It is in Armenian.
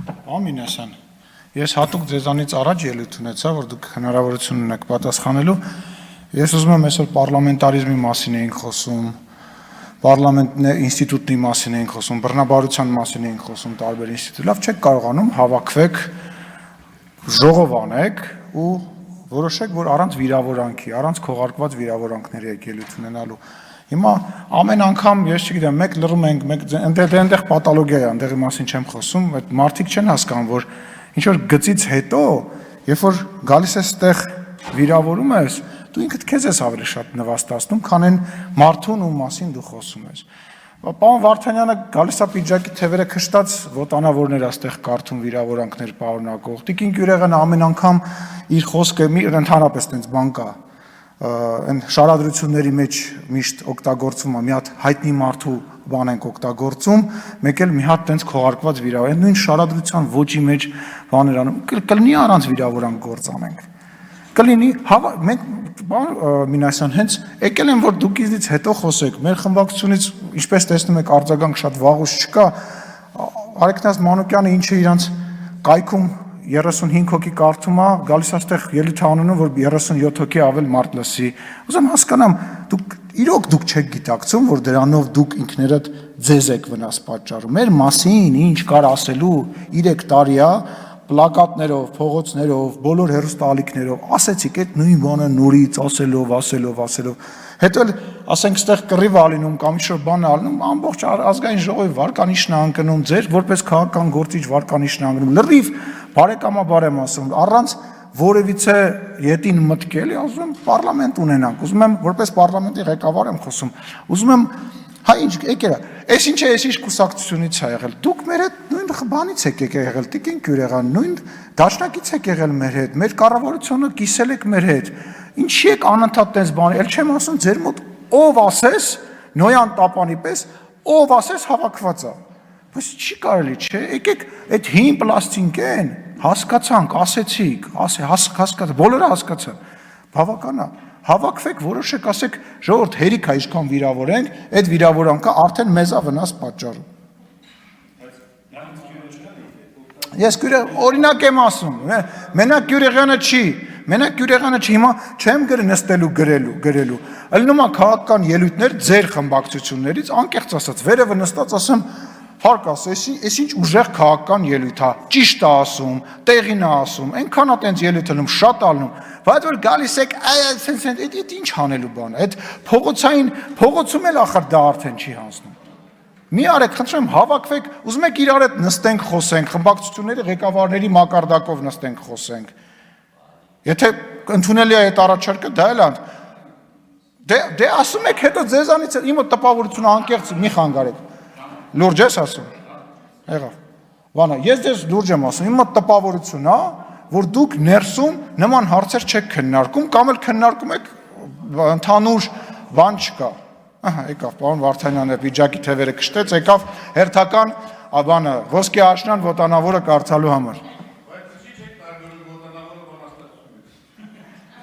Ամինասան, ես հատուկ ձեզանից առաջ ելույթ ունեցա, որ դուք հնարավորություն ունեք պատասխանելու։ Ես ուզում եմ այսօր պարլամենտարիզմի մասին էինք խոսում, պարլամենտ ինստիտուտի մասին էինք խոսում, բռնաբարության մասին էինք խոսում տարբեր ինստիտուտ։ Լավ չեք կարողանում հավաքվեք, ժողով անեք ու որոշեք, որ առանց վիրավորանքի, առանց քողարկված վիրավորանքների եք ելույթ ունենալու։ Հիմա ամեն անգամ, ես չգիտեմ, մեկ լռում ենք, մեկ այնտեղ պաթոլոգիա է, այնտեղի մասին չեմ խոսում, այդ մարդիկ չեն հասկանում, որ ինչ որ գծից հետո, երբ որ գալիս ես այդտեղ վիրավորում ես, դու ինքդ քեզ ես ավելի շատ նվաստացնում, քան այն մարդուն, ում մասին դու խոսում ես։ Պարոն Վարդանյանը գալիս է պիջակի թևերը քշտած ոտանավորներ այստեղ կարդում վիրավորանքներ պարունակող։ Տիկին Գյուրեղյանը ամեն անգամ իր խոսքը ընդհանրապես տենց բան կա, այն շարադրությունների մեջ միշտ օգտագործվում է, մի հատ հայտնի մարդու բան ենք օգտագործում, մեկ էլ մի հատ տենց քողարկված վիրավոր, նույն շարադրության ոճի մեջ բաներ անում, կլինի առանց վիրավորանք գործ անենք։ Կլինի, մենք Մինասյան հենց եկել են, որ դուք ինձնից հետո խոսեք, մեր խմբակցությունից, ինչպես տեսնում եք, արձագանք շատ վաղուց չկա, Արեգնաս Մանուկյանը ինչը իրանց կայքում 35 հոգի կարդում է, գալիս այստեղ ելույթ անանում, որ 37 հոգի ավել մարդ լսի։ Ուզում հասկանամ, իրոք դուք չեք գիտակցում, որ դրանով դուք ինքներդ ձեզ եք վնաս պատճառում։ Մեր մասին ինչ կար ասելու 3 տարի է, պլակատներով, փողոցներով, բոլոր հեռուստաալիքներով ասեցիք այդ նույն բանը նորից ասելով։ Հետո էլ ասենք այստեղ կռիվ ալինում կամ ինչ-որ բան ալնում, ամբողջ ազգային ժողովի վարկանիշն է անկնում, ձեր որպես քաղաքական գործիչ վարկանիշն է անկնում։ Լրիվ բարեկամաբար եմ ասում, առանց որևիցե ետին մտքելի, ուզում եմ պարլամենտ ունենանք, ուզում եմ որպես պարլամենտի ղեկավար եմ խոսում, ուզում եմ Հա ինչ եկել է, այս ինչ է, այս ինչ կուսակցությունից է եղել, դուք մեր հետ նույն բանից եք եղել, Տիկին Գյուրեղյան, նույն դաշնակից եք եղել մեր հետ, մեր կառավարությունը կիսել եք մեր հետ, ինչի եք անընդհատ տես բանի, էլ չեմ ասում ձեր մոտ ով ասես, Նոյան Տապանի պես, ով ասես հավաքված է, բայց չի կարելի, չէ, եկեք այդ հին պլաստինկեն, հասկացանք, ասեցիք, բոլորը հասկացան, բավական է, հավաքվեք, որոշեք, ասեք, ժողովուրդ հերիք է ինչքան վիրավորենք, այդ վիրավորանքը արդեն մեզ է վնաս պատճառում։ Ես օրինակ եմ ասում, մենակ Գյուրեղյանը չի, հիմա չեմ նստելու գրելու, ելնում է քաղաքական ելույթներ ձեր խմբակցություններից, անկեղծ ասած, վերևը նստած ասեմ, Հարկ ասես, ես ինչ ուժեղ քաղաքական ելույթ է, ճիշտ է ասում, տեղին է ասում, այնքան է տենց ելույթ անում, շատ ալնում, բայց որ գալիս եք, այդ ինչ հանելու բան է, այդ փողոցում էլ ախր դա արդեն չի հանձնում։ Մի արեք, խնդրեմ, հավաքվեք, ուզում եք իրար հետ նստենք, խոսենք, խմբակցությունների ղեկավարների մակարդակով նստենք, խոսենք։ Եթե ընդունելի է այդ առաջարկը, դա էլ անդ։ Դե ասում եք հետո ձեզանից իմ տպավորությունը անկեղծ մի խանգարեք։ Լուրջ ես ասում, եղավ, վանա, ես ձեզ լուրջ եմ ասում, իմ տպավորություն է, որ դուք ներսում նման հարցեր չեք քննարկում, կամ էլ քննարկում եք ընդհանուր բան չկա, եկավ, պարոն Վարդանյանը պիջակի թևերը քշտեց, եկավ հերթական ոսկե աշնան ոտանավորը կարդալու համար։